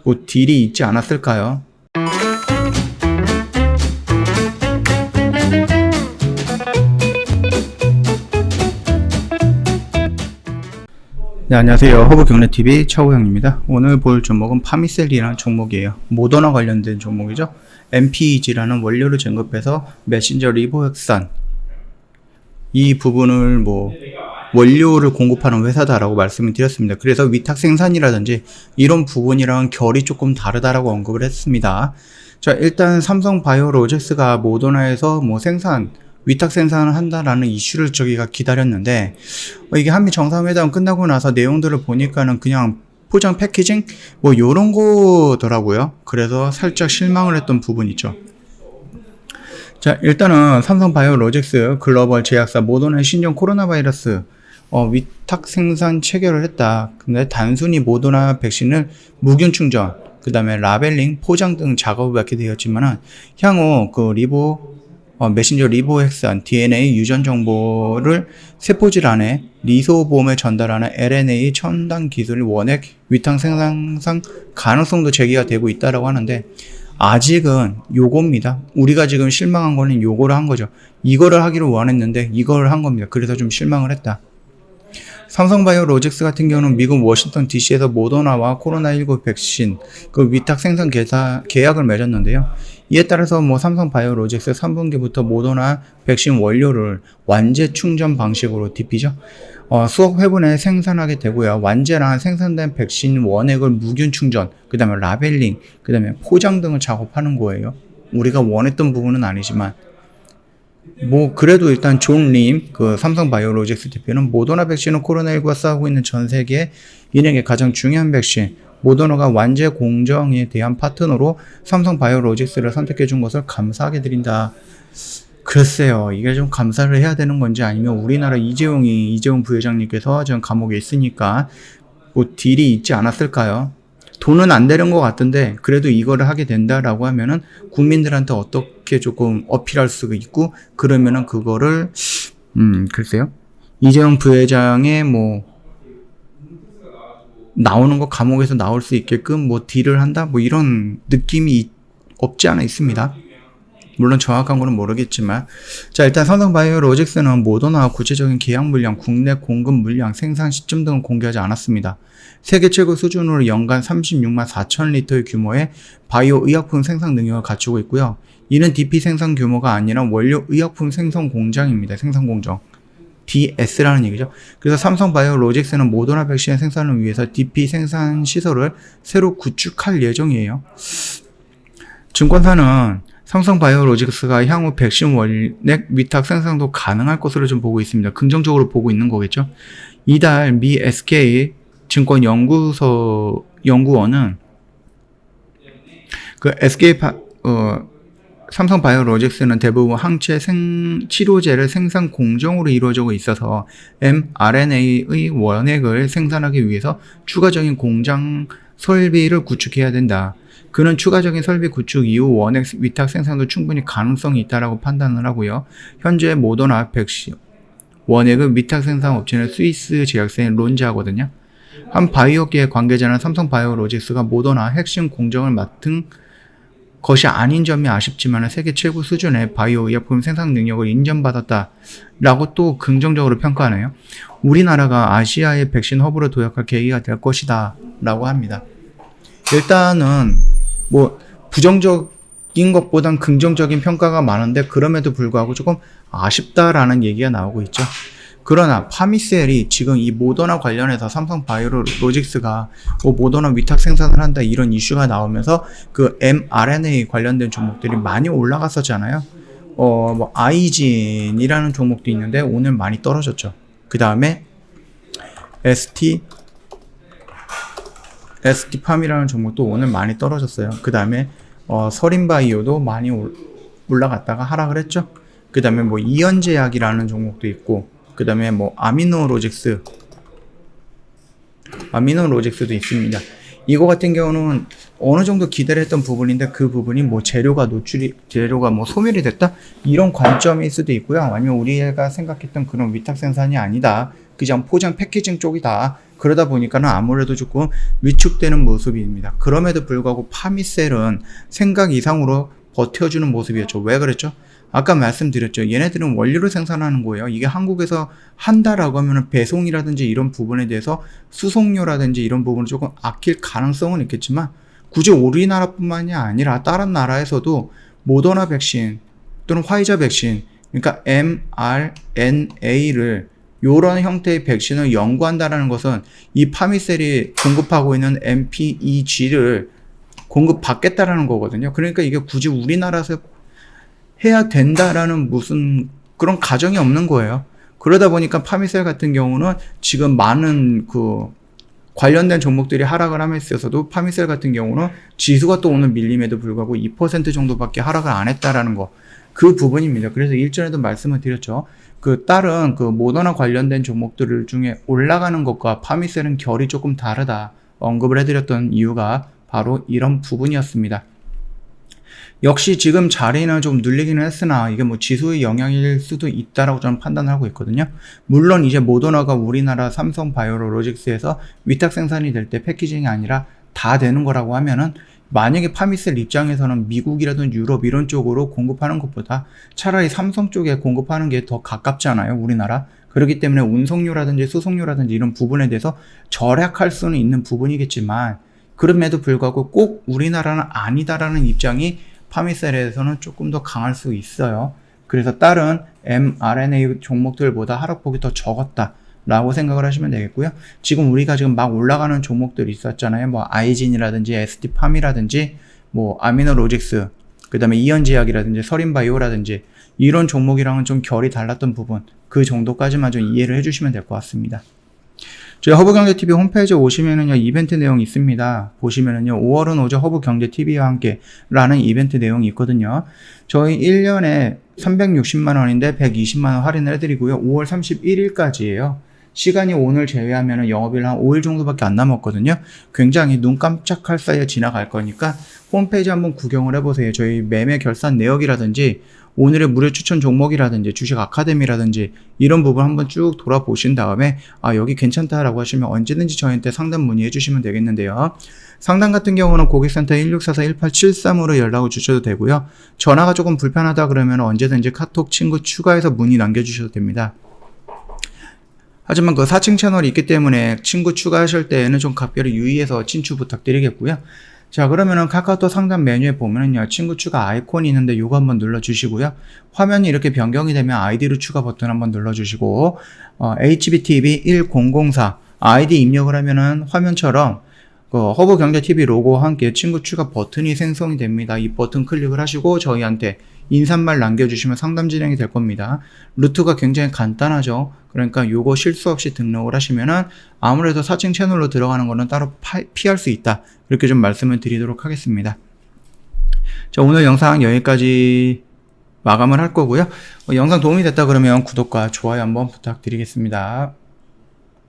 뭐 딜이 있지 않았을까요? 네, 안녕하세요. 허브경례TV 차우영입니다. 오늘 볼 종목은 파미셀이라는 종목이에요. 모더나 관련된 종목이죠. MPEG라는 원료를 공급해서 메신저 리보핵산 이 부분을 원료를 공급하는 회사다라고 말씀을 드렸습니다. 그래서 위탁 생산이라든지 이런 부분이랑 결이 조금 다르다라고 언급을 했습니다. 자, 일단 삼성바이오로직스가 모더나에서 위탁 생산을 한다라는 이슈를 저희가 기다렸는데, 이게 한미 정상회담 끝나고 나서 내용들을 보니까는 그냥 포장 패키징? 요런 거더라고요. 그래서 살짝 실망을 했던 부분이 있죠. 자, 일단은 삼성바이오로직스 글로벌 제약사 모더나의 신종 코로나 바이러스 위탁 생산 체결을 했다. 근데 단순히 모더나 백신을 무균 충전, 그 다음에 라벨링, 포장 등 작업을 받게 되었지만은 향후 메신저 리보핵산 DNA 유전 정보를 세포질 안에 리소돔에 전달하는 RNA 첨단 기술 원액 위탁 생산상 가능성도 제기가 되고 있다라고 하는데, 아직은 요겁니다. 우리가 지금 실망한 거는 요거를 한 거죠. 이거를 하기를 원했는데 이걸 한 겁니다. 그래서 좀 실망을 했다. 삼성바이오로직스 같은 경우는 미국 워싱턴 DC에서 모더나와 코로나19 백신 위탁 생산 계약을 맺었는데요. 이에 따라서 삼성바이오로직스 3분기부터 모더나 백신 원료를 완제 충전 방식으로 DP죠. 수억 회분에 생산하게 되고요. 완제란 생산된 백신 원액을 무균 충전, 그 다음에 라벨링, 그 다음에 포장 등을 작업하는 거예요. 우리가 원했던 부분은 아니지만, 그래도 일단 존 림, 삼성바이오로직스 대표는 모더나 백신은 코로나19가 싸우고 있는 전 세계 인행의 가장 중요한 백신, 모더나가 완제 공정에 대한 파트너로 삼성바이오로직스를 선택해 준 것을 감사하게 드린다. 글쎄요, 이게 좀 감사를 해야 되는 건지, 아니면 우리나라 이재용 부회장님께서 지금 감옥에 있으니까 딜이 있지 않았을까요? 돈은 안 되는 것 같은데 그래도 이거를 하게 된다라고 하면은 국민들한테 어떻게 조금 어필할 수가 있고, 그러면은 그거를 글쎄요, 이재용 부회장의 나오는 거 감옥에서 나올 수 있게끔 딜을 한다 이런 느낌이 없지 않아 있습니다. 물론 정확한 거는 모르겠지만, 자, 일단 삼성바이오로직스는 모더나와 구체적인 계약 물량, 국내 공급 물량, 생산 시점 등을 공개하지 않았습니다. 세계 최고 수준으로 연간 36만 4천 리터의 규모의 바이오 의약품 생산 능력을 갖추고 있고요. 이는 DP 생산 규모가 아니라 원료 의약품 생산 공장입니다. 생산 공정. DS라는 얘기죠. 그래서 삼성바이오로직스는 모더나 백신의 생산을 위해서 DP 생산 시설을 새로 구축할 예정이에요. 증권사는 삼성바이오로직스가 향후 백신 원액 위탁 생산도 가능할 것으로 좀 보고 있습니다. 긍정적으로 보고 있는 거겠죠. 이달 미 SK 증권 연구원은 삼성바이오로직스는 대부분 항체 치료제를 생산 공정으로 이루어지고 있어서 mRNA의 원액을 생산하기 위해서 추가적인 공장 설비를 구축해야 된다. 그는 추가적인 설비 구축 이후 원액 위탁 생산도 충분히 가능성이 있다라고 판단을 하고요. 현재 모더나 백신 원액은 위탁 생산 업체는 스위스 제약사인 론자거든요. 한 바이오계 관계자는 삼성바이오로직스가 모더나 핵심 공정을 맡은 것이 아닌 점이 아쉽지만 세계 최고 수준의 바이오 의약품 생산 능력을 인정받았다라고 또 긍정적으로 평가하네요. 우리나라가 아시아의 백신 허브로 도약할 계기가 될 것이다 라고 합니다. 일단은 부정적인 것보단 긍정적인 평가가 많은데, 그럼에도 불구하고 조금 아쉽다라는 얘기가 나오고 있죠. 그러나 파미셀이 지금 이 모더나 관련해서 삼성바이오로직스가 모더나 위탁 생산을 한다 이런 이슈가 나오면서 mRNA 관련된 종목들이 많이 올라갔었잖아요. 아이진이라는 종목도 있는데 오늘 많이 떨어졌죠. 그 다음에 ST팜이라는 종목도 오늘 많이 떨어졌어요. 그 다음에 서린바이오도 많이 올라갔다가 하락을 했죠. 그 다음에 이연제약이라는 종목도 있고, 그 다음에 아미노로직스도 있습니다. 이거 같은 경우는 어느 정도 기대를 했던 부분인데, 그 부분이 재료가 소멸이 됐다? 이런 관점일 수도 있고요. 아니면 우리가 생각했던 그런 위탁 생산이 아니다. 그냥 포장 패키징 쪽이다. 그러다 보니까는 아무래도 조금 위축되는 모습입니다. 그럼에도 불구하고 파미셀은 생각 이상으로 버텨주는 모습이었죠. 왜 그랬죠? 아까 말씀드렸죠. 얘네들은 원료를 생산하는 거예요. 이게 한국에서 한다라고 하면 배송이라든지 이런 부분에 대해서 수송료라든지 이런 부분을 조금 아낄 가능성은 있겠지만 굳이 우리나라뿐만이 아니라 다른 나라에서도 모더나 백신 또는 화이자 백신, 그러니까 mRNA를 이런 형태의 백신을 연구한다는 것은 이 파미셀이 공급하고 있는 MPEG를 공급받겠다라는 거거든요. 그러니까 이게 굳이 우리나라에서 해야 된다라는 무슨 그런 가정이 없는 거예요. 그러다 보니까 파미셀 같은 경우는 지금 많은 관련된 종목들이 하락을 함에 있어서도 파미셀 같은 경우는 지수가 또 오늘 밀림에도 불구하고 2% 정도밖에 하락을 안 했다라는 거. 그 부분입니다. 그래서 일전에도 말씀을 드렸죠. 다른 모더나 관련된 종목들 중에 올라가는 것과 파미셀은 결이 조금 다르다. 언급을 해드렸던 이유가 바로 이런 부분이었습니다. 역시 지금 자리는 좀 눌리기는 했으나 이게 지수의 영향일 수도 있다라고 저는 판단을 하고 있거든요. 물론 이제 모더나가 우리나라 삼성 바이오로직스에서 위탁 생산이 될 때 패키징이 아니라 다 되는 거라고 하면은 만약에 파미셀 입장에서는 미국이라든 유럽 이런 쪽으로 공급하는 것보다 차라리 삼성 쪽에 공급하는 게 더 가깝잖아요, 우리나라. 그렇기 때문에 운송료라든지 수송료라든지 이런 부분에 대해서 절약할 수는 있는 부분이겠지만 그럼에도 불구하고 꼭 우리나라는 아니다라는 입장이 파미셀에서는 조금 더 강할 수 있어요. 그래서 다른 mRNA 종목들보다 하락폭이 더 적었다 라고 생각을 하시면 되겠고요. 지금 우리가 지금 막 올라가는 종목들이 있었잖아요. 아이진이라든지 ST팜이라든지 아미노로직스, 그 다음에 이현제약이라든지 서린바이오라든지 이런 종목이랑은 좀 결이 달랐던 부분, 그 정도까지만 좀 이해를 해주시면 될 것 같습니다. 저희 허브경제TV 홈페이지에 오시면은요, 이벤트 내용이 있습니다. 보시면은요, 5월은 오죠 허브경제TV와 함께 라는 이벤트 내용이 있거든요. 저희 1년에 360만원인데 120만원 할인을 해드리고요. 5월 31일까지예요. 시간이 오늘 제외하면 영업일 한 5일 정도밖에 안 남았거든요. 굉장히 눈 깜짝할 사이에 지나갈 거니까 홈페이지 한번 구경을 해보세요. 저희 매매 결산 내역이라든지 오늘의 무료 추천 종목이라든지 주식 아카데미라든지 이런 부분 한번 쭉 돌아보신 다음에 여기 괜찮다라고 하시면 언제든지 저희한테 상담 문의해 주시면 되겠는데요. 상담 같은 경우는 고객센터 1644-1873으로 연락을 주셔도 되고요. 전화가 조금 불편하다 그러면 언제든지 카톡 친구 추가해서 문의 남겨주셔도 됩니다. 하지만 4층 채널이 있기 때문에 친구 추가하실 때에는 좀 각별히 유의해서 친추 부탁드리겠고요. 자, 그러면은 카카오톡 상담 메뉴에 보면은요, 친구 추가 아이콘이 있는데 요거 한번 눌러주시고요. 화면이 이렇게 변경이 되면 아이디로 추가 버튼 한번 눌러주시고, HBTV1004 아이디 입력을 하면은 화면처럼 허브경제TV 로고와 함께 친구 추가 버튼이 생성이 됩니다. 이 버튼 클릭을 하시고 저희한테 인사말 남겨주시면 상담 진행이 될 겁니다. 루트가 굉장히 간단하죠. 그러니까 요거 실수 없이 등록을 하시면은 아무래도 4층 채널로 들어가는 거는 따로 피할 수 있다. 이렇게 좀 말씀을 드리도록 하겠습니다. 자, 오늘 영상 여기까지 마감을 할 거고요. 영상 도움이 됐다 그러면 구독과 좋아요 한번 부탁드리겠습니다.